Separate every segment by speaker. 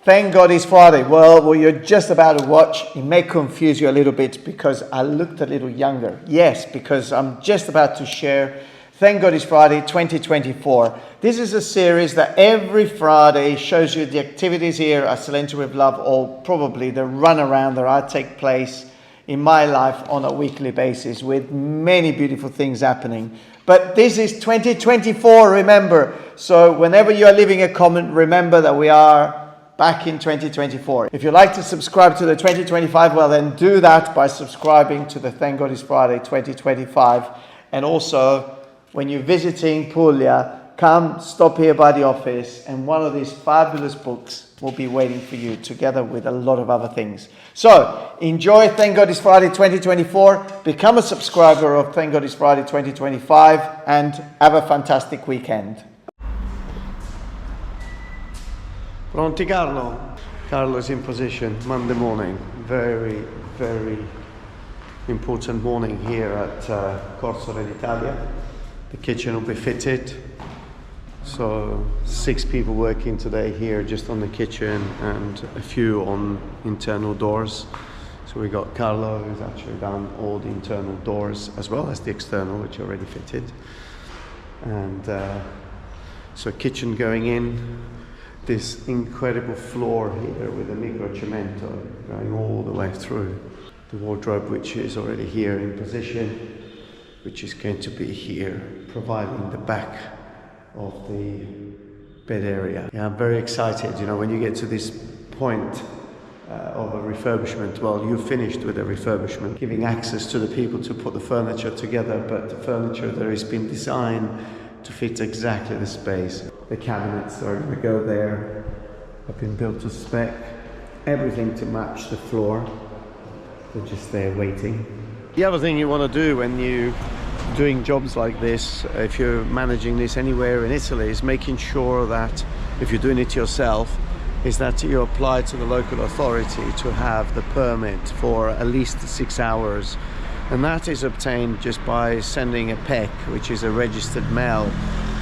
Speaker 1: Thank God it's Friday. Well, what you're just about to watch, it may confuse you a little bit because I looked a little younger. Yes, because I'm just about to share Thank God it's Friday 2024. This is a series that every Friday shows you the activities here at Salento with Love, or probably the run around that I take place in my life on a weekly basis with many beautiful things happening. But this is 2024, remember. So whenever you are leaving a comment, remember that we are back in 2024. If you'd like to subscribe to the 2025, well then do that by subscribing to the Thank God it's Friday 2025. And also, when you're visiting Puglia, come stop here by the office and one of these fabulous books will be waiting for you together with a lot of other things. So enjoy Thank God it's Friday 2024, become a subscriber of Thank God it's Friday 2025 and have a fantastic weekend. Pronti, Carlo? Carlo is in position Monday morning. Very, very important morning here at Corso d'Italia. The kitchen will be fitted. So 6 people working today here just on the kitchen and a few on internal doors. So we got Carlo, who's actually done all the internal doors as well as the external, which are already fitted. And so kitchen going in. This incredible floor here with the micro cemento going all the way through. The wardrobe, which is already here in position, which is going to be here, providing the back of the bed area. Yeah, I'm very excited. You know, when you get to this point of a refurbishment, well, you're finished with a refurbishment, giving access to the people to put the furniture together, but the furniture there has been designed to fit exactly the space. The cabinets are going to go there, have been built to spec, everything to match the floor. They're just there waiting. The other thing you want to do when you're doing jobs like this, if you're managing this anywhere in Italy, is making sure that if you're doing it yourself, is that you apply to the local authority to have the permit for at least 6 hours. And that is obtained just by sending a PEC, which is a registered mail,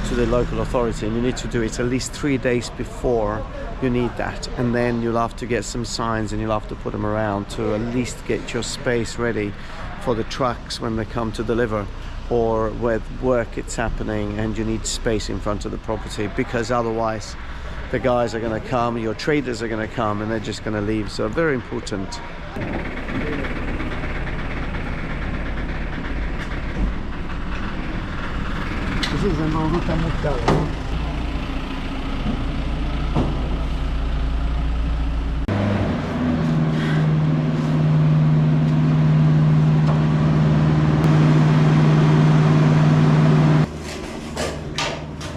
Speaker 1: to the local authority, and you need to do it at least 3 days before you need that. And then you'll have to get some signs and you'll have to put them around to at least get your space ready for the trucks when they come to deliver, or where work it's happening and you need space in front of the property, because otherwise the guys are going to come, your traders are going to come, and they're just going to leave. So very important. Così sembrano tutte ammucchiate, no?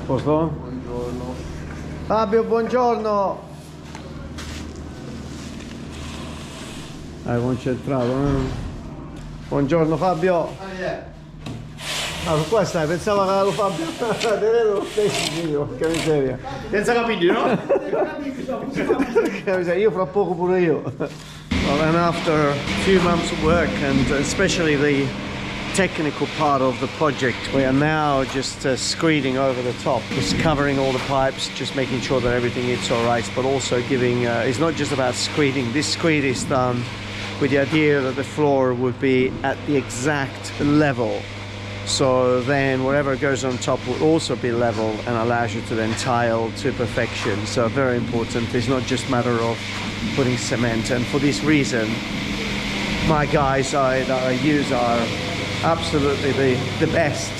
Speaker 1: Posto? Buongiorno. Fabio, buongiorno. Concentrato, eh? Buongiorno Fabio. Ah, qua stai, pensavo che lo Fabio. Te vedo lo stesso io, porca miseria. Senza capelli, no? Porca miseria, io fra poco pure io. Well, and after a few months of work, and especially the technical part of the project, we are now just screeding over the top, just covering all the pipes, just making sure that everything is all right, but also giving, it's not just about screeding. This screed is done with the idea that the floor would be at the exact level. So then whatever goes on top will also be level and allows you to then tile to perfection. So very important. It's not just a matter of putting cement. And for this reason, my guys that I use are absolutely the best.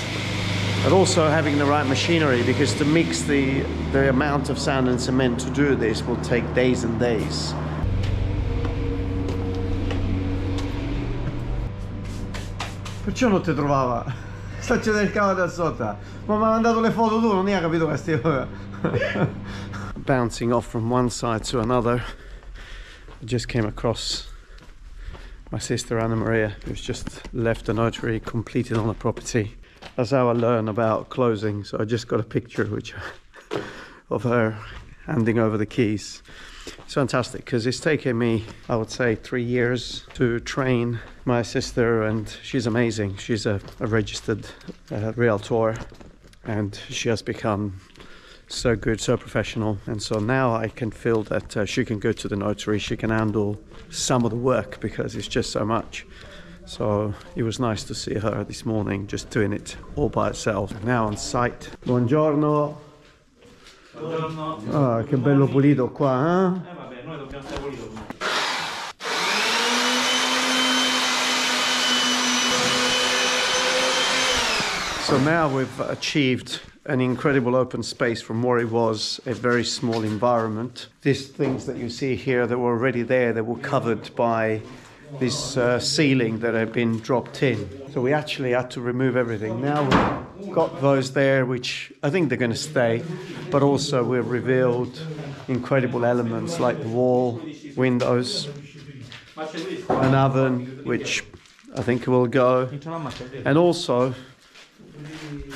Speaker 1: But also having the right machinery, because to mix the amount of sand and cement to do this will take days and days. Perciò non ti trovava? Sto cercando da sotto. Ma mi ha mandato le foto tu, non hai capito queste. Bouncing off from one side to another. I just came across my sister Anna Maria, who's just left the notary, completed on a property. That's how I learn about closing. So I just got a picture of her handing over the keys. It's fantastic because it's taken me, I would say, 3 years to train my sister, and she's amazing. She's a registered realtor, and she has become so good, so professional. And so now I can feel that she can go to the notary, she can handle some of the work because it's just so much. So it was nice to see her this morning just doing it all by herself. Now on site. Buongiorno.
Speaker 2: Buongiorno.
Speaker 1: Ah, che bello pulito qua, eh?
Speaker 2: Vabbè, noi dobbiamo stare pulito.
Speaker 1: So now we've achieved an incredible open space from where it was a very small environment. These things that you see here that were already there, they were covered by this ceiling that had been dropped in. So we actually had to remove everything. Now we've got those there, which I think they're going to stay, but also we've revealed incredible elements like the wall, windows, an oven, which I think will go, and also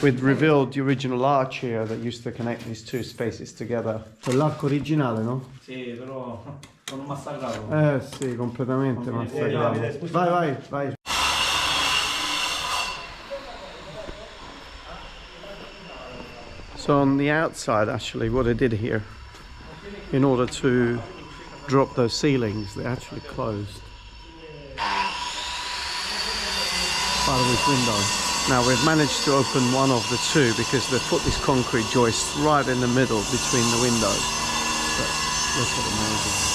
Speaker 1: we've revealed the original arch here that used to connect these two spaces together. Quell'arco originale, no?
Speaker 2: Sì, però sono massacrato.
Speaker 1: Sì, completamente massacrato. Vai, vai. So on the outside, actually, what I did here, in order to drop those ceilings, they actually closed part of this window. Now we've managed to open one of the two because they put this concrete joist right in the middle between the windows. But look at amazing.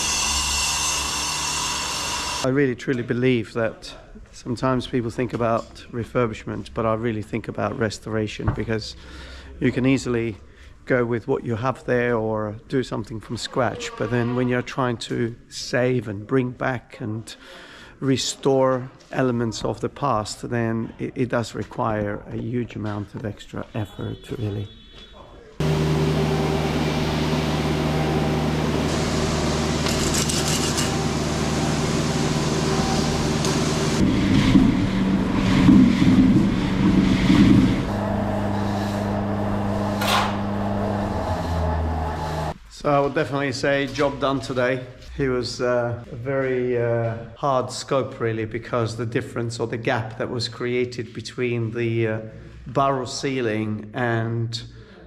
Speaker 1: I really truly believe that sometimes people think about refurbishment, but I really think about restoration, because you can easily go with what you have there or do something from scratch. But then when you're trying to save and bring back and restore elements of the past, then it does require a huge amount of extra effort, really. So I would definitely say job done today. It was a very hard scope, really, because the difference or the gap that was created between the barrel ceiling and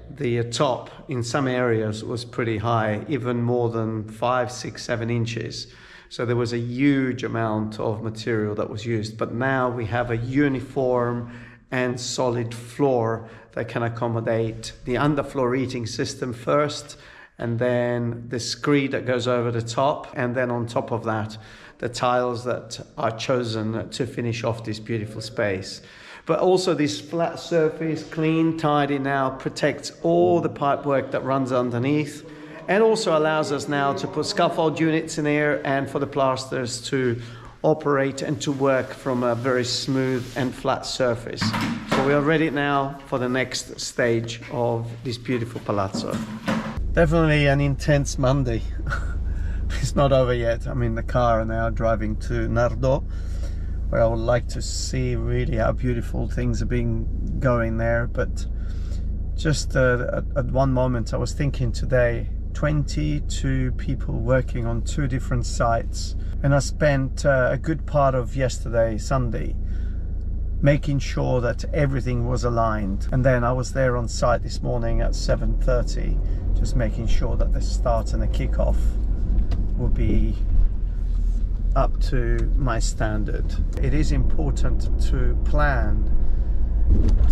Speaker 1: the top in some areas was pretty high, even more than 5, 6, 7 inches. So there was a huge amount of material that was used. But now we have a uniform and solid floor that can accommodate the underfloor heating system first, and then the screed that goes over the top, and then on top of that, the tiles that are chosen to finish off this beautiful space. But also this flat surface, clean, tidy now, protects all the pipework that runs underneath, and also allows us now to put scaffold units in here and for the plasters to operate and to work from a very smooth and flat surface. So we are ready now for the next stage of this beautiful palazzo. Definitely an intense Monday. It's not over yet. I'm in the car now driving to Nardo, where I would like to see really how beautiful things are being going there. But just at one moment I was thinking today, 22 people working on 2 different sites, and I spent a good part of yesterday, Sunday, making sure that everything was aligned. And then I was there on site this morning at 7:30, just making sure that the start and the kickoff will be up to my standard. It is important to plan.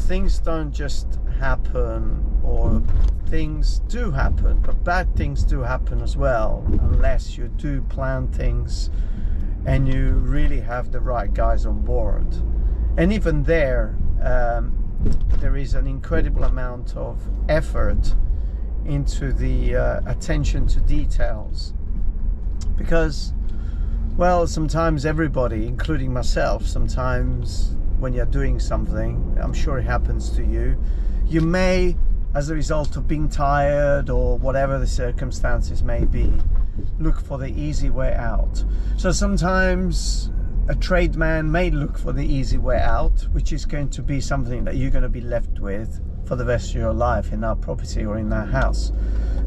Speaker 1: Things don't just happen, or things do happen, but bad things do happen as well, unless you do plan things and you really have the right guys on board. And even there is an incredible amount of effort into the attention to details, because, well, sometimes everybody, including myself, sometimes when you're doing something, I'm sure it happens to you, you may, as a result of being tired or whatever the circumstances may be, look for the easy way out. So sometimes a tradesman may look for the easy way out, which is going to be something that you're going to be left with for the rest of your life in that property or in that house.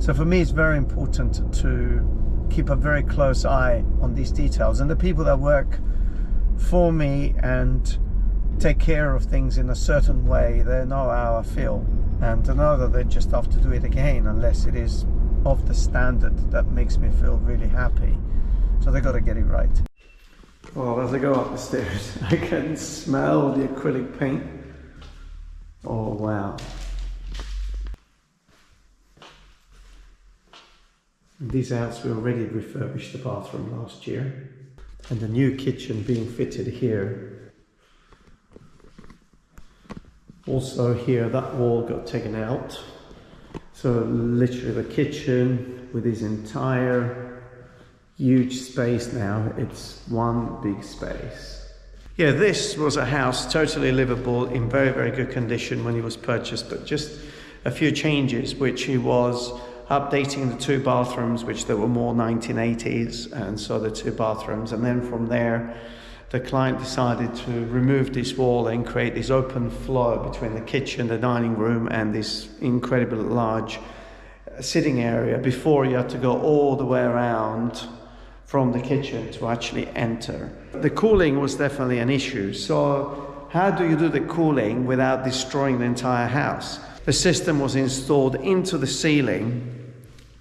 Speaker 1: So for me, it's very important to keep a very close eye on these details, and the people that work for me and take care of things in a certain way, they know how I feel. and to know that they just have to do it again unless it is of the standard that makes me feel really happy. So they got to get it right. Well, as I go up the stairs, I can smell the acrylic paint. Oh wow. In this house we already refurbished the bathroom last year, and the new kitchen being fitted here. Also here, that wall got taken out. So literally the kitchen with this entire huge space now, it's one big space. Yeah, this was a house totally livable, in very, very good condition when it was purchased, but just a few changes, which he was updating the 2 bathrooms, which they were more 1980s, and so the 2 bathrooms, and then from there the client decided to remove this wall and create this open flow between the kitchen, the dining room, and this incredibly large sitting area. Before, you had to go all the way around from the kitchen to actually enter. The cooling was definitely an issue. So how do you do the cooling without destroying the entire house? The system was installed into the ceiling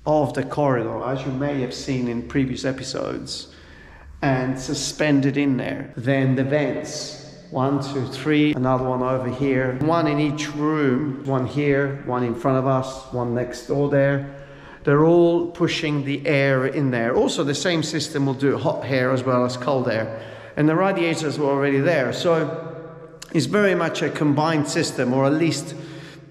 Speaker 1: of the corridor, as you may have seen in previous episodes, and suspended in there. Then the vents, 1, 2, 3, another one over here, 1 in each room, 1 here, 1 in front of us, 1 next door there. They're all pushing the air in there. Also, the same system will do hot air as well as cold air. And the radiators were already there. So it's very much a combined system, or at least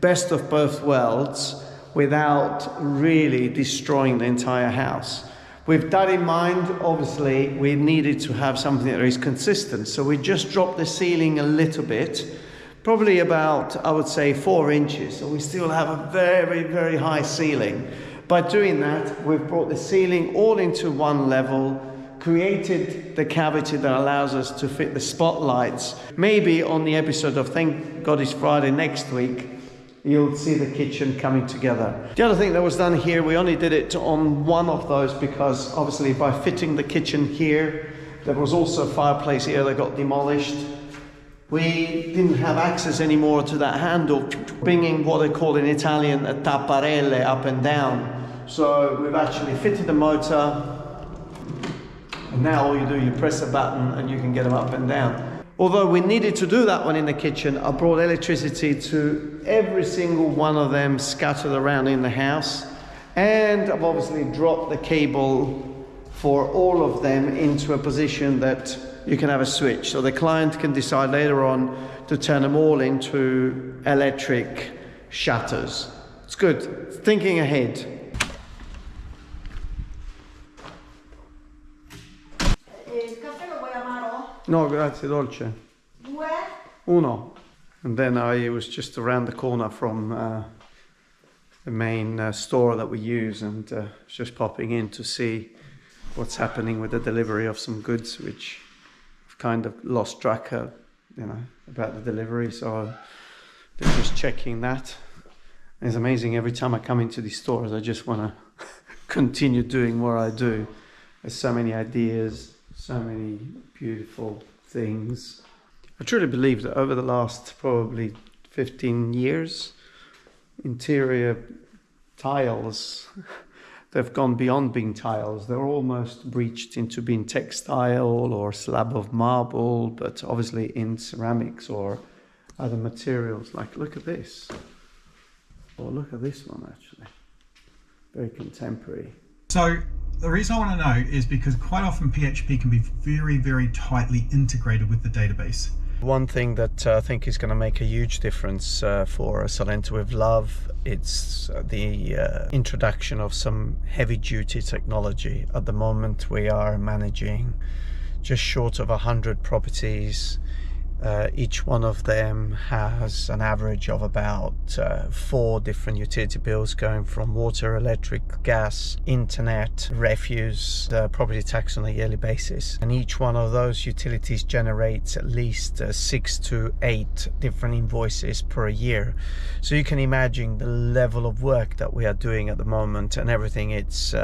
Speaker 1: best of both worlds, without really destroying the entire house. With that in mind, obviously, we needed to have something that is consistent. So we just dropped the ceiling a little bit, probably about, I would say, 4 inches. So we still have a very, very high ceiling. By doing that, we've brought the ceiling all into one level, created the cavity that allows us to fit the spotlights. Maybe on the episode of Thank God It's Friday next week, you'll see the kitchen coming together. The other thing that was done here, we only did it on one of those because obviously by fitting the kitchen here, there was also a fireplace here that got demolished. We didn't have access anymore to that handle, bringing what they call in Italian a tapparelle up and down. So we've actually fitted the motor, and now all you do, you press a button and you can get them up and down. Although we needed to do that one in the kitchen, I brought electricity to every single one of them scattered around in the house. And I've obviously dropped the cable for all of them into a position that you can have a switch. So the client can decide later on to turn them all into electric shutters. It's good, thinking ahead. No, grazie, dolce. 1. And then I was just around the corner from the main store that we use, and just popping in to see what's happening with the delivery of some goods, which I've kind of lost track of, about the delivery. So they're just checking that. And it's amazing, every time I come into these stores, I just want to continue doing what I do. There's so many ideas, so many beautiful things. I truly believe that over the last probably 15 years, interior tiles, they've gone beyond being tiles. They're almost breached into being textile or slab of marble, but obviously in ceramics or other materials. Like, look at this. Or look at this one, actually. Very contemporary.
Speaker 3: So the reason I want to know is because quite often PHP can be very, very tightly integrated with the database.
Speaker 1: One thing that I think is going to make a huge difference for Salento with Love, it's the introduction of some heavy-duty technology. At the moment we are managing just short of 100 properties. Each one of them has an average of about 4 different utility bills, going from water, electric, gas, internet, refuse, property tax on a yearly basis. And each one of those utilities generates at least 6 to 8 different invoices per year. So you can imagine the level of work that we are doing at the moment, and everything it's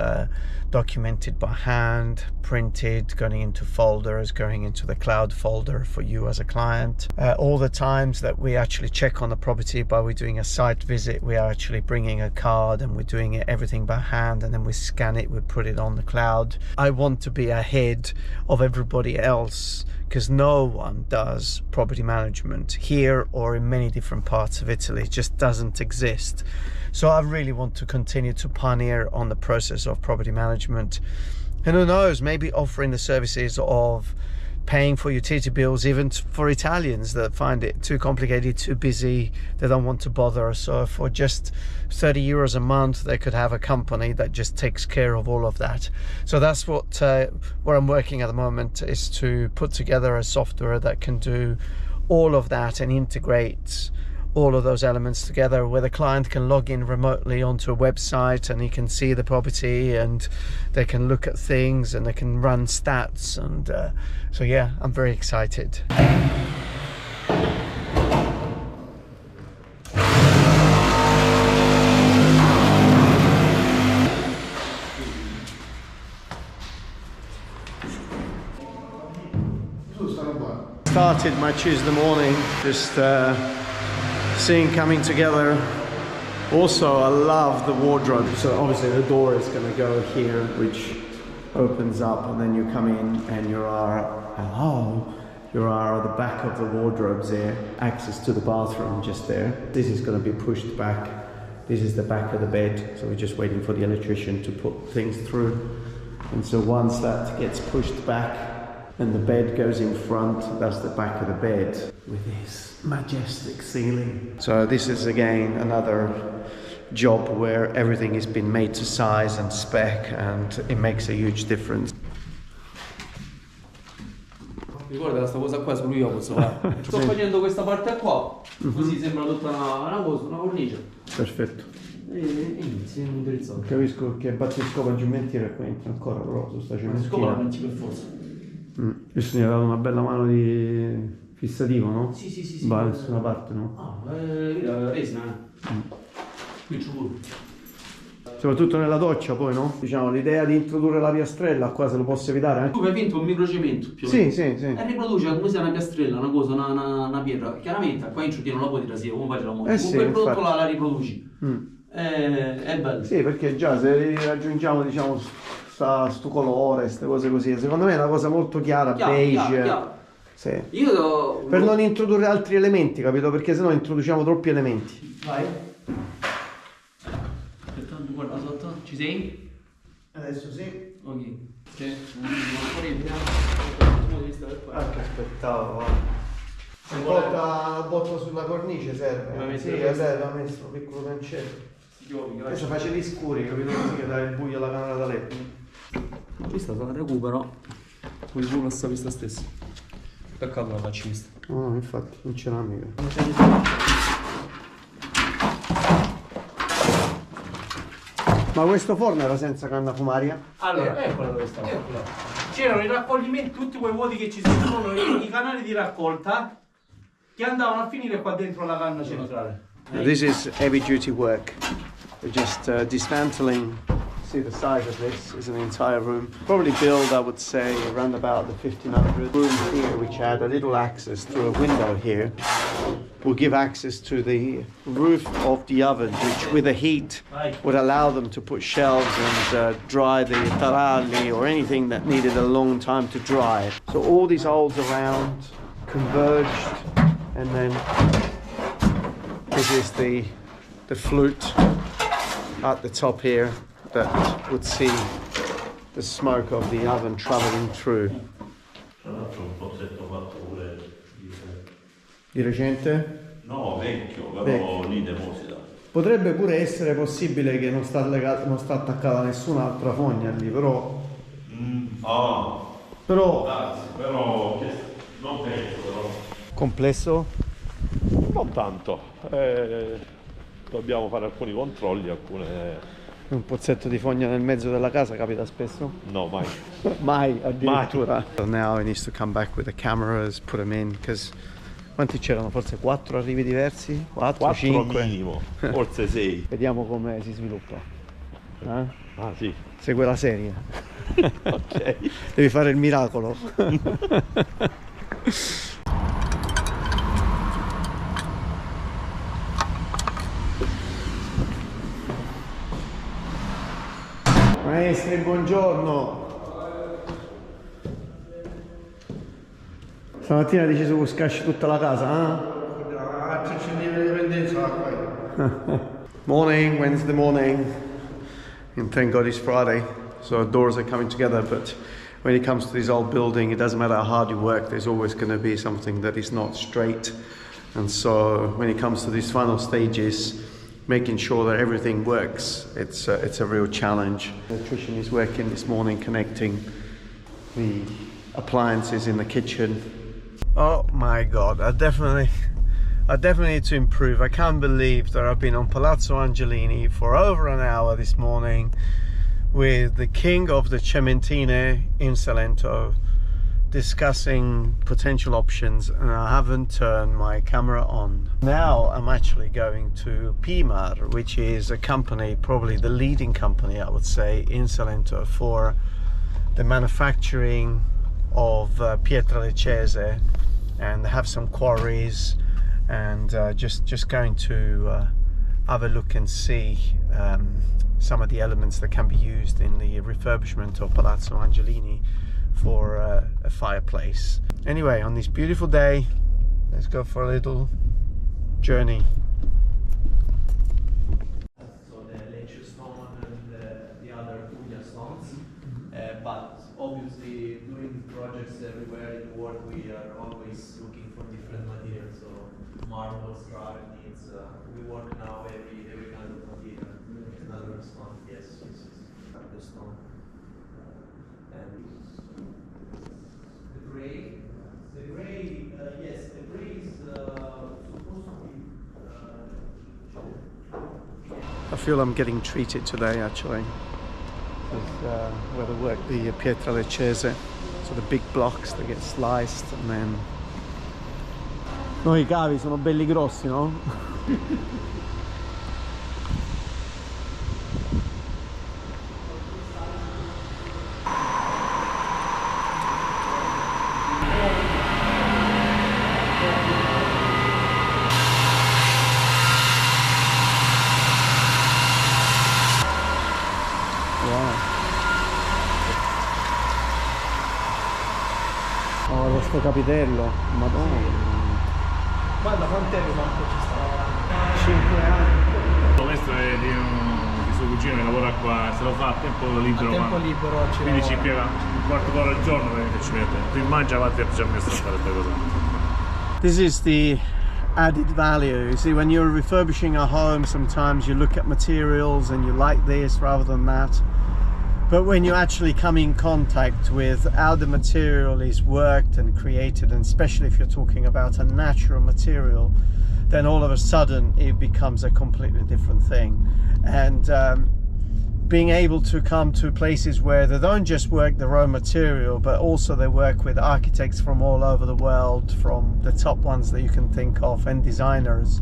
Speaker 1: documented by hand, printed, going into folders, going into the cloud folder for you as a client. client. All the times that we actually check on the property by we're doing a site visit, we are actually bringing a card and we're doing everything by hand, and then we scan it, we put it on the cloud. I want to be ahead of everybody else because no one does property management here or in many different parts of Italy. It just doesn't exist. So I really want to continue to pioneer on the process of property management. And who knows, maybe offering the services of paying for utility bills, even for Italians that find it too complicated, too busy, they don't want to bother. So for just 30 euros a month, they could have a company that just takes care of all of that. So that's what I'm working at the moment, is to put together a software that can do all of that and integrate all of those elements together, where the client can log in remotely onto a website and he can see the property and they can look at things and they can run stats. And so yeah, I'm very excited. Started my Tuesday morning just seeing coming together. Also, I love the wardrobe. So obviously the door is going to go here, which opens up, and then you come in and you are at the back of the wardrobes there. Access to the bathroom just there. This is going to be pushed back. This is the back of the bed. So we're just waiting for the electrician to put things through. And so once that gets pushed back and the bed goes in front, that's the back of the bed with this majestic ceiling. So this is again another job where everything has been made to size and spec, and it makes a huge difference.
Speaker 4: Ricorda questa cosa qua su lui io posso fare. Sto facendo questa parte qua, così sembra tutta una cosa, una cornice.
Speaker 1: Perfetto.
Speaker 4: E inizi a indirizzare.
Speaker 1: Capisco che battiscopa geometria qua entra ancora, però su sta geometria.
Speaker 4: Scopa non ci per forza.
Speaker 1: Questo mi ha dato una bella mano di fissativo, no?
Speaker 4: Sì.
Speaker 1: Va da nessuna parte, no?
Speaker 4: Ah, resina. Qui c'è pure.
Speaker 1: Soprattutto nella doccia poi, no? Diciamo, l'idea di introdurre la piastrella qua, se lo posso evitare,
Speaker 4: Tu hai vinto un microcemento più o meno.
Speaker 1: Sì.
Speaker 4: E riproduce come se una piastrella, una cosa, una pietra. Chiaramente qua in città non la puoi tirare, come fai la moto. Con quel prodotto la riproduci. È bello.
Speaker 1: Sì, perché già se raggiungiamo, diciamo, sto colore, queste cose così, secondo me è una cosa molto chiara, beige.
Speaker 4: Chiaro.
Speaker 1: Sì.
Speaker 4: Per
Speaker 1: non introdurre altri elementi, capito? Perché sennò introduciamo troppi elementi.
Speaker 4: Vai. Aspetta, guarda sotto, ci sei?
Speaker 1: Adesso sì.
Speaker 4: Ok.
Speaker 1: Anche aspettavo. Un botto sulla cornice serve. Sì, aveva messo un piccolo cancello. Adesso facevi scuri, capito? Così che dai il buio alla camera da letto.
Speaker 4: Questa se la recupero. Poi su la vista stessa. Peccato la faccio vista.
Speaker 1: No, infatti, in ceramica. Ma questo forno era senza canna fumaria?
Speaker 4: Allora, eccola dove stava. C'erano i raccoglimenti, tutti quei vuoti che ci sono, i canali di raccolta che andavano a finire qua dentro la canna centrale.
Speaker 1: This is heavy duty work. We're just dismantling. See the size of this is an entire room. Probably build, I would say, around about the 1500 room here, which had a little access through a window here. Will give access to the roof of the oven, which with the heat would allow them to put shelves and dry the taralli or anything that needed a long time to dry. So all these holes around converged, and then this is the flute at the top here that would see the smoke of the oven traveling through. Di recente?
Speaker 5: No, vecchio, però lì deposita.
Speaker 1: Potrebbe pure essere possibile che non sta attaccata a nessun'altra fogna lì, però... Però
Speaker 5: non penso, però.
Speaker 1: Complesso?
Speaker 5: Non tanto. Dobbiamo fare alcuni controlli,
Speaker 1: Un pozzetto di fogna nel mezzo della casa capita spesso?
Speaker 5: No, mai.
Speaker 1: Mai, addirittura. So now he needs to come back with the cameras, put them in, because... Quanti c'erano? Forse 4 arrivi diversi? 4, 5?
Speaker 5: Minimo, forse 6.
Speaker 1: Vediamo come si sviluppa.
Speaker 5: Ah sì.
Speaker 1: Segue la serie.
Speaker 5: Ok.
Speaker 1: Devi fare il miracolo. Maestri, buongiorno. Stamattina hai deciso che scasci tutta la casa, Morning, Wednesday morning. And thank God it's Friday, so doors are coming together. But when it comes to this old building, it doesn't matter how hard you work, there's always going to be something that is not straight. And so when it comes to these final stages, making sure that everything works, it's a real challenge. The electrician is working this morning connecting the appliances in the kitchen. Oh my God, I definitely need to improve. I can't believe that I've been on Palazzo Angelini for over an hour this morning with the king of the Cementine in Salento, discussing potential options, and I haven't turned my camera on. Now I'm actually going to Pimar, which is a company, probably the leading company I would say in Salento for the manufacturing of pietra leccese, and have some quarries, and just going to have a look and see some of the elements that can be used in the refurbishment of Palazzo Angelini for a fireplace. Anyway, on this beautiful day, let's go for a little journey. So the lecture stone and the other Puglia stones, but obviously doing projects everywhere in the world, we are always looking for different materials. So marble, strata needs, we work now every kind of material. Another stone, yes, the stone. And the grey, yes, the grey is supposed to be. I feel I'm getting treated today, actually. Where they work the pietra leccese, so the big blocks that get sliced, and then. No, I cavi sono belli grossi, no? Oh, questo capitello, madonna.
Speaker 4: Guarda quanto tempo manco ci sta lavorando? 5 anni.
Speaker 2: Questo è di suo cugino che lavora qua, se lo fa a tempo libero.
Speaker 4: A tempo libero ci
Speaker 2: quindi
Speaker 4: lavora.
Speaker 2: ci impiega un quarto d'ora al giorno che ci mette. Tu mangia avanti e ci ha messo a fare queste cose.
Speaker 1: This is the added value. You see, when you're refurbishing a home, sometimes you look at materials and you like this rather than that. But when you actually come in contact with how the material is worked and created, and especially if you're talking about a natural material, then all of a sudden it becomes a completely different thing. And being able to come to places where they don't just work the raw material, but also they work with architects from all over the world, from the top ones that you can think of, and designers,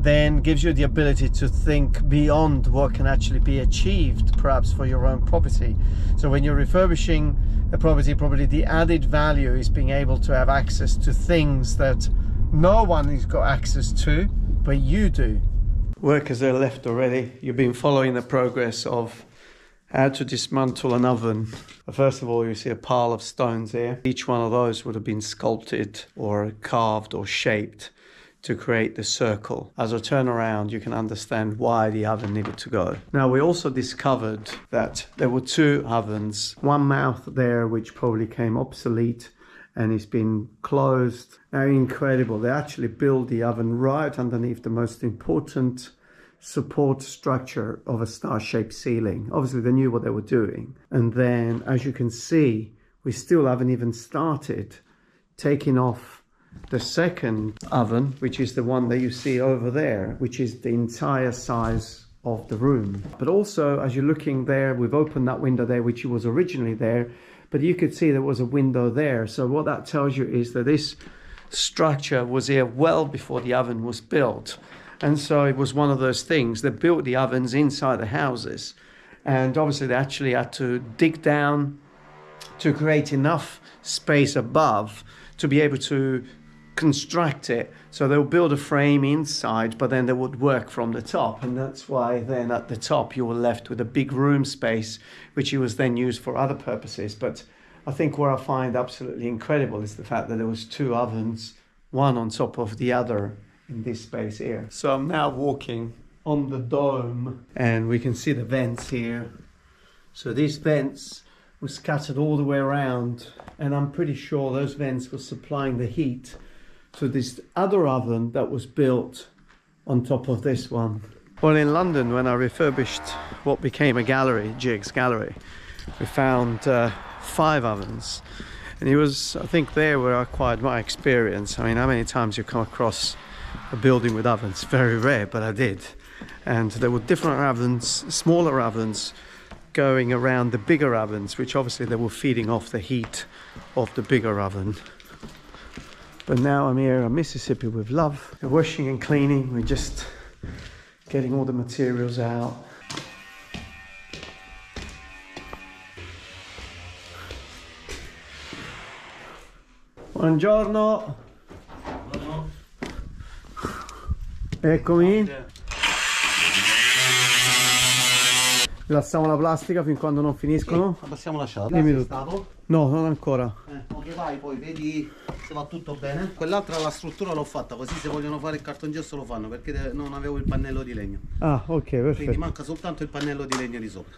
Speaker 1: then gives you the ability to think beyond what can actually be achieved perhaps for your own property. So when you're refurbishing a property, probably the added value is being able to have access to things that no one has got access to, but you do. Workers are left already. You've been following the progress of how to dismantle an oven. First of all, you see a pile of stones here. Each one of those would have been sculpted or carved or shaped to create the circle. As I turn around, you can understand why the oven needed to go. Now, we also discovered that there were 2 ovens, one mouth there which probably came obsolete and it's been closed. Now, incredible, they actually built the oven right underneath the most important support structure of a star-shaped ceiling. Obviously they knew what they were doing. And then, as you can see, we still haven't even started taking off the second oven, which is the one that you see over there, which is the entire size of the room. But also, as you're looking there, we've opened that window there, which was originally there, but you could see there was a window there. So what that tells you is that this structure was here well before the oven was built. And so it was one of those things. They built the ovens inside the houses, and obviously they actually had to dig down to create enough space above to be able to construct it. So they'll build a frame inside, but then they would work from the top. And that's why then at the top you were left with a big room space, which was then used for other purposes. But I think what I find absolutely incredible is the fact that there was 2 ovens, one on top of the other in this space here. So I'm now walking on the dome and we can see the vents here. So these vents were scattered all the way around, and I'm pretty sure those vents were supplying the heat to this other oven that was built on top of this one. Well, in London, when I refurbished what became a gallery, Jig's Gallery, we found 5 ovens. And it was, I think, there where I acquired my experience. I mean, how many times you come across a building with ovens? Very rare, but I did. And there were different ovens, smaller ovens, going around the bigger ovens, which obviously they were feeding off the heat of the bigger oven. But now I'm here in Mississippi with love. We're washing and cleaning. We're just getting all the materials out. Buongiorno. Eccomi. Lasciamo la plastica fin quando non finiscono?
Speaker 6: Sì, possiamo lasciarla.
Speaker 1: Dimmi
Speaker 6: Sei
Speaker 1: tutto.
Speaker 6: stato?
Speaker 1: No, non ancora.
Speaker 6: Ok, vai, poi vedi se va tutto bene. Quell'altra la struttura l'ho fatta, così se vogliono fare il cartongesso lo fanno, perché non avevo il pannello di legno.
Speaker 1: Ah, ok, perfetto.
Speaker 6: Quindi manca soltanto il pannello di legno di sopra.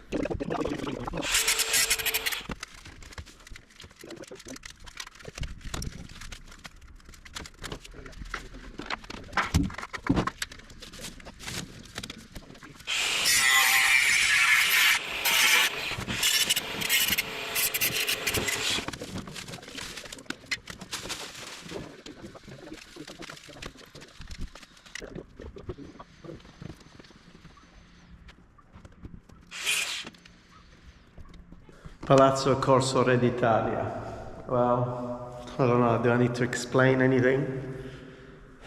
Speaker 1: Palazzo Corso Re d'Italia. Well, I don't know, do I need to explain anything?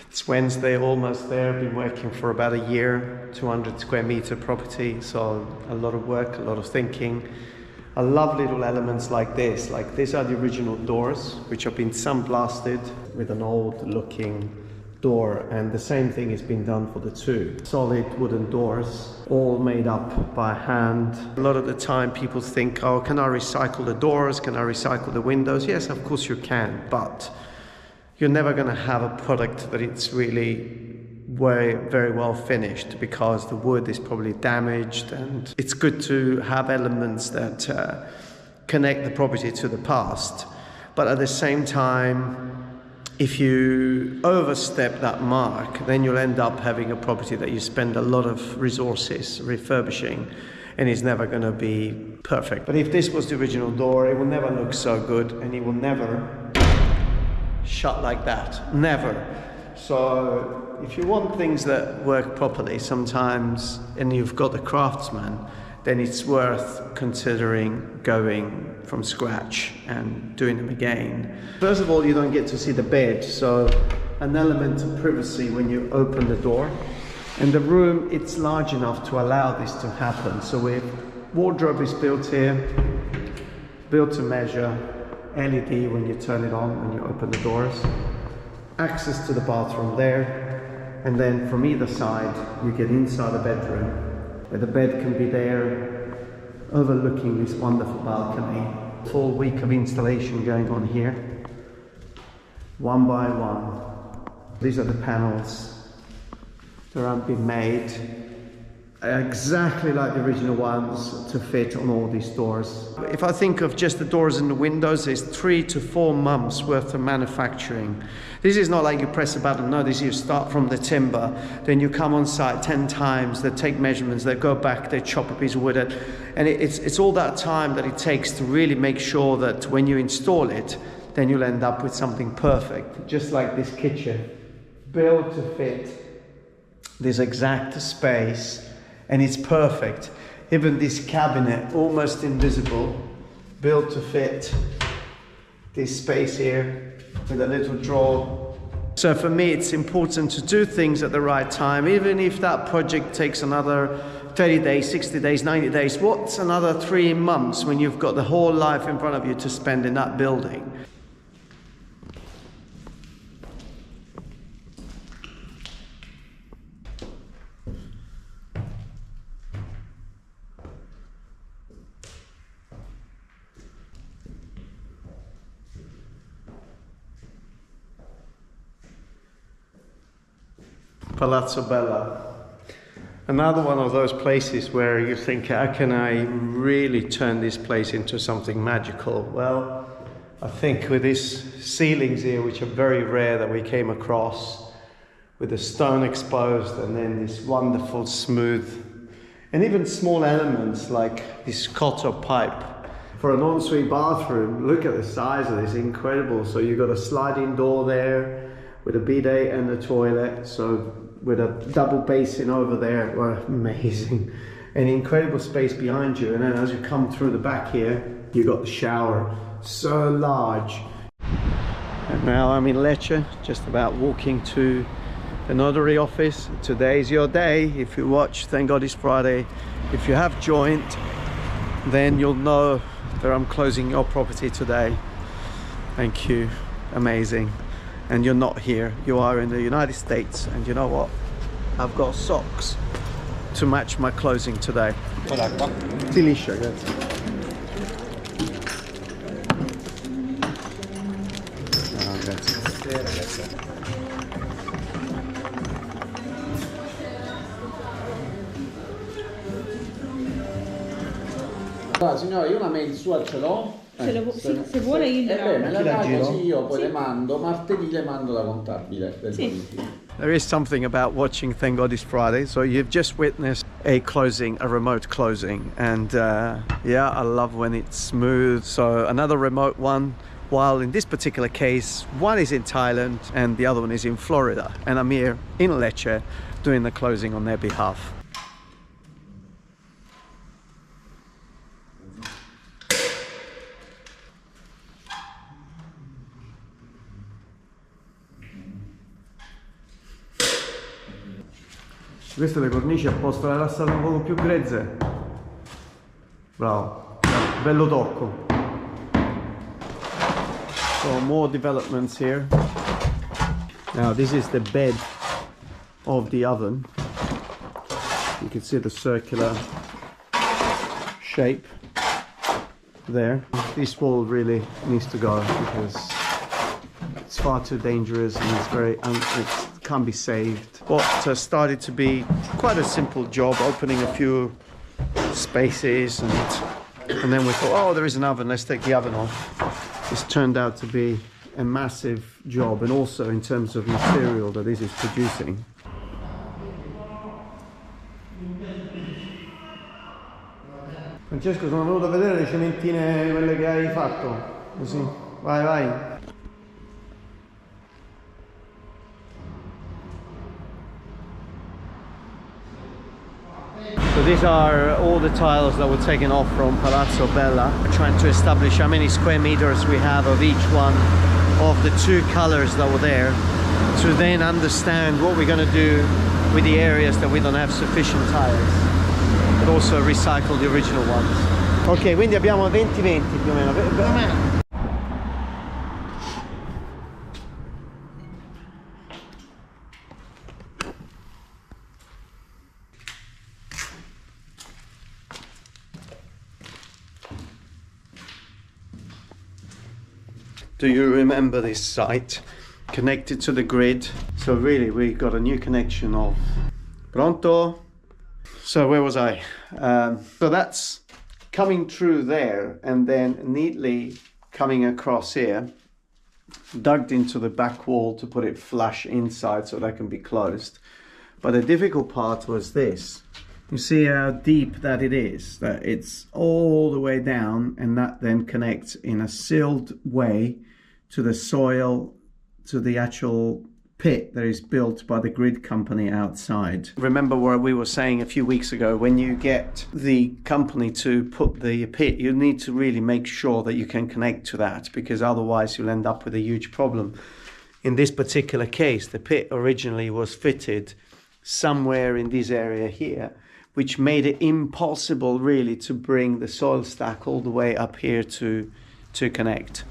Speaker 1: It's Wednesday, almost there. I've been working for about a year, 200 square meter property, so a lot of work, a lot of thinking. I love little elements like this. Like these are the original doors, which have been sandblasted with an old looking door, and the same thing has been done for the 2 solid wooden doors, all made up by hand. A lot of the time people think, oh, can I recycle the doors? Can I recycle the windows? Yes, of course you can, but you're never going to have a product that it's really very well finished, because the wood is probably damaged, and it's good to have elements that connect the property to the past. But at the same time, if you overstep that mark, then you'll end up having a property that you spend a lot of resources refurbishing, and it's never going to be perfect. But if this was the original door, it will never look so good, and it will never shut like that. Never. So if you want things that work properly sometimes, and you've got the craftsman, then it's worth considering going from scratch and doing them again. First of all, you don't get to see the bed, so an element of privacy when you open the door. And the room, it's large enough to allow this to happen. So wardrobe is built here, built to measure, LED when you turn it on, when you open the doors. Access to the bathroom there, and then from either side you get inside the bedroom, where the bed can be there overlooking this wonderful balcony. Full week of installation going on here, one by one. These are the panels that have been made exactly like the original ones to fit on all these doors. If I think of just the doors and the windows, there's 3 to 4 months worth of manufacturing. This is not like you press a button. No, this is you start from the timber, then you come on site 10 times, they take measurements, they go back, they chop a piece of wood, and it's all that time that it takes to really make sure that when you install it, then you'll end up with something perfect. Just like this kitchen, built to fit this exact space, and it's perfect. Even this cabinet, almost invisible, built to fit this space here with a little drawer. So for me, it's important to do things at the right time, even if that project takes another 30 days, 60 days, 90 days. What's another 3 months when you've got the whole life in front of you to spend in that building? Palazzo Bella. Another one of those places where you think, how can I really turn this place into something magical? Well, I think with these ceilings here, which are very rare that we came across, with the stone exposed and then this wonderful smooth, and even small elements like this copper pipe. For an ensuite bathroom, look at the size of this, incredible. So you've got a sliding door there with a bidet and a toilet. So with a double basin over there, well, amazing. An incredible space behind you. And then as you come through the back here, you've got the shower, so large. And now I'm in Lecce, just about walking to the notary office. Today's your day. If you watch Thank God It's Friday, if you have joined, then you'll know that I'm closing your property today. Thank you, amazing. And you're not here, you are in the United States, and you know what? I've got socks to match my closing today. Ti liscia, grazie. Oh, grazie.
Speaker 7: Allora, signore, io una mail sua ce l'ho.
Speaker 8: Se vuole io
Speaker 7: me la dà così io poi le mando, martedì le mando la contabile del bonifico.
Speaker 1: There is something about watching Thank God It's Friday. So you've just witnessed a closing, a remote closing. And yeah, I love when it's smooth. So another remote one, while in this particular case, one is in Thailand and the other one is in Florida. And I'm here in Lecce doing the closing on their behalf. Queste le cornici apposta le lasciate un poco più grezze. Bravo, bello tocco. So more developments here. Now this is the bed of the oven. You can see the circular shape there. This wall really needs to go because it's far too dangerous and it's very it can't be saved. What started to be quite a simple job, opening a few spaces, and then we thought, oh, there is an oven, let's take the oven off. This turned out to be a massive job, and also in terms of material that this is producing. Francesco, sono venuto a vedere le cementine, quelle che hai fatto. Così, vai, vai. So these are all the tiles that were taken off from Palazzo Bella. We're trying to establish how many square meters we have of each one of the two colors that were there, to then understand what we're going to do with the areas that we don't have sufficient tiles, but also recycle the original ones. Ok, quindi abbiamo 20-20 più o meno. Do you remember this site? Connected to the grid. So really we got a new connection of... Pronto? So where was I? So that's coming through there and then neatly coming across here, dug into the back wall to put it flush inside so that can be closed. But the difficult part was this. You see how deep that it is, that it's all the way down, and that then connects in a sealed way to the soil, to the actual pit that is built by the grid company outside. Remember what we were saying a few weeks ago, when you get the company to put the pit, you need to really make sure that you can connect to that, because otherwise you'll end up with a huge problem. In this particular case, the pit originally was fitted somewhere in this area here, which made it impossible really to bring the soil stack all the way up here to connect.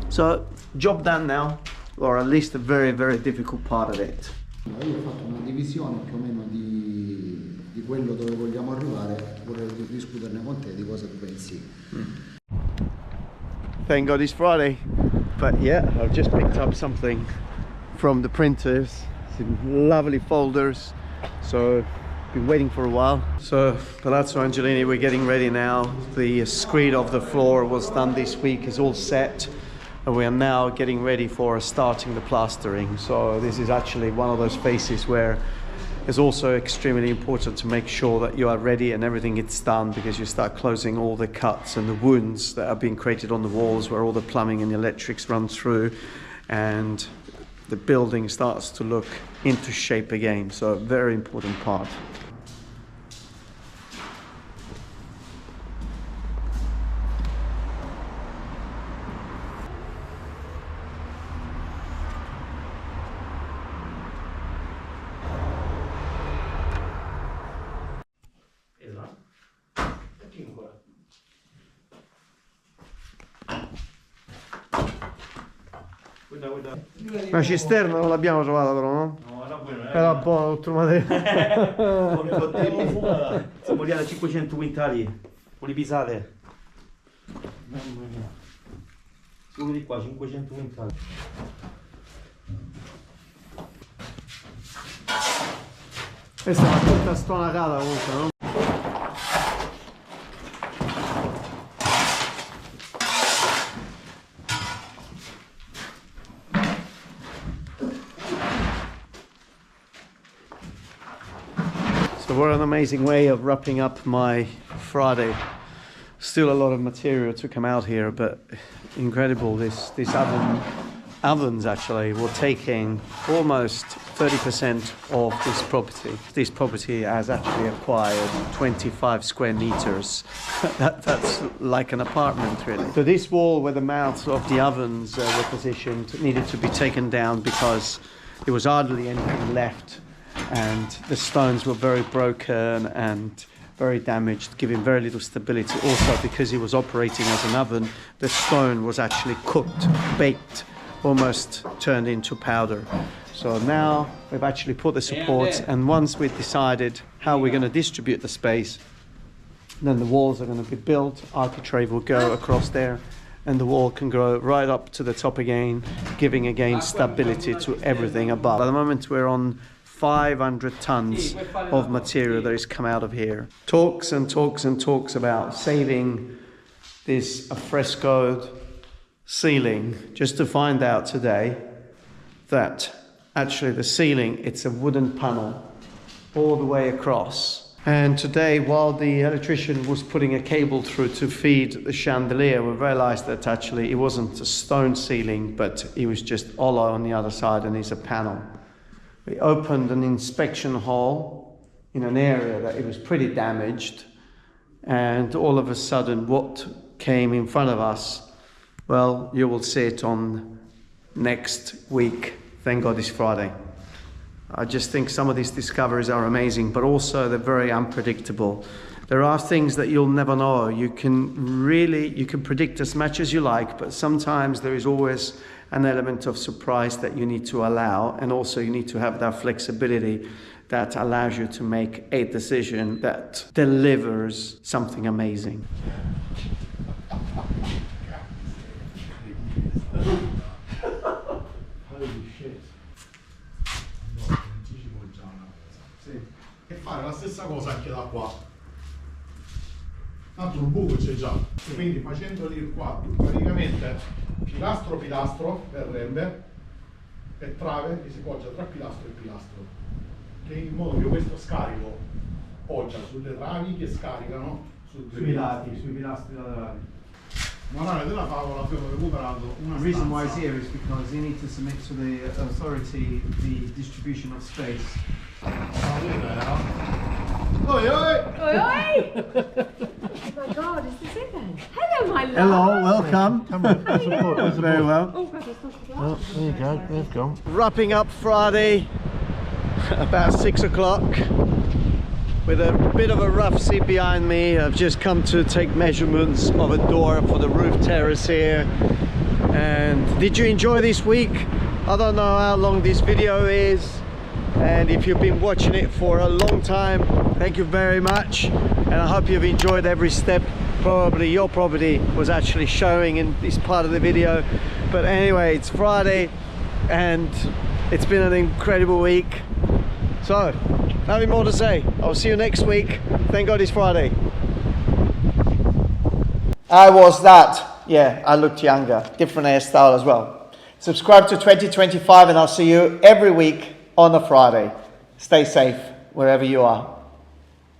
Speaker 1: So, job done now, or at least a very, very difficult part of it.
Speaker 9: Io ho fatto una divisione più o meno di quello dove vogliamo arrivare, volevo discuterne con te di cosa tu pensi.
Speaker 1: Thank God it's Friday, but yeah, I've just picked up something from the printers, Some lovely folders. So been waiting for a while. So Palazzo Angelini, we're getting ready now. The screed of the floor was done this week, is all set, and we are now getting ready for starting the plastering. So this is actually one of those phases where it's also extremely important to make sure that you are ready and everything gets done, because you start closing all the cuts and the wounds that are being created on the walls where all the plumbing and the electrics run through, and the building starts to look into shape again. So a very important part. La cisterna non l'abbiamo trovata però, no?
Speaker 4: No, era buono.
Speaker 1: Era buono tutto il materiale.
Speaker 4: Siamo lì a 500 quintali, polipisate. Mamma mia. Solo di qua, 500 quintali.
Speaker 1: Questa è una tutta stonacata comunque, no? So what an amazing way of wrapping up my Friday. Still a lot of material to come out here, but incredible. This ovens actually were taking almost 30% of this property. This property has actually acquired 25 square meters. That's like an apartment really. So this wall where the mouths of the ovens were positioned needed to be taken down because there was hardly anything left, and the stones were very broken and very damaged, giving very little stability. Also because it was operating as an oven, the stone was actually cooked, baked, almost turned into powder. So now we've actually put the supports, and once we've decided how we're going to distribute the space, then the walls are going to be built, architrave will go across there, and the wall can go right up to the top again, giving again stability to everything above. At the moment we're on 500 tons of material that has come out of here. Talks and talks and talks about saving this frescoed ceiling, just to find out today that actually the ceiling, it's a wooden panel all the way across. And today, while the electrician was putting a cable through to feed the chandelier, we realized that actually it wasn't a stone ceiling, but it was just hollow on the other side, and it's a panel. We opened an inspection hall in an area that it was pretty damaged, and all of a sudden what came in front of us, well, you will see it on next week. Thank God it's Friday. I just think some of these discoveries are amazing, but also they're very unpredictable. There are things that you'll never know. You can predict as much as you like, but sometimes there is always an element of surprise that you need to allow, and also you need to have that flexibility that allows you to make a decision that delivers something amazing.
Speaker 2: E fare la stessa cosa anche da qua. Tanto un buco c'è già, quindi facendoli qua praticamente pilastro per render e trave che si poggia tra pilastro e pilastro, che in modo che questo scarico poggia sulle travi che scaricano sui lati, sui pilastri laterali. Morale della favola, abbiamo recuperato una
Speaker 1: The reason why
Speaker 2: stanza.
Speaker 1: he's here is because he needs to submit to the authority the distribution of space.
Speaker 2: Oi, oi!
Speaker 8: Oi, oi! Oh my God, is this it then? Hello, my love.
Speaker 1: Hello, welcome. Very well.
Speaker 8: Oh God, it's not
Speaker 1: There you go, let's go. Wrapping up Friday about 6 o'clock with a bit of a rough sea behind me. I've just come to take measurements of a door for the roof terrace here. And did you enjoy this week? I don't know how long this video is, and if you've been watching it for a long time, thank you very much, and I hope you've enjoyed every step. Probably your property was actually showing in this part of the video, but anyway, it's Friday and It's been an incredible week. So, nothing more to say. I'll see you next week. Thank God it's Friday. How was that? Yeah, I looked younger. Different hairstyle as well. Subscribe to 2025 and I'll see you every week on a Friday. Stay safe wherever you are.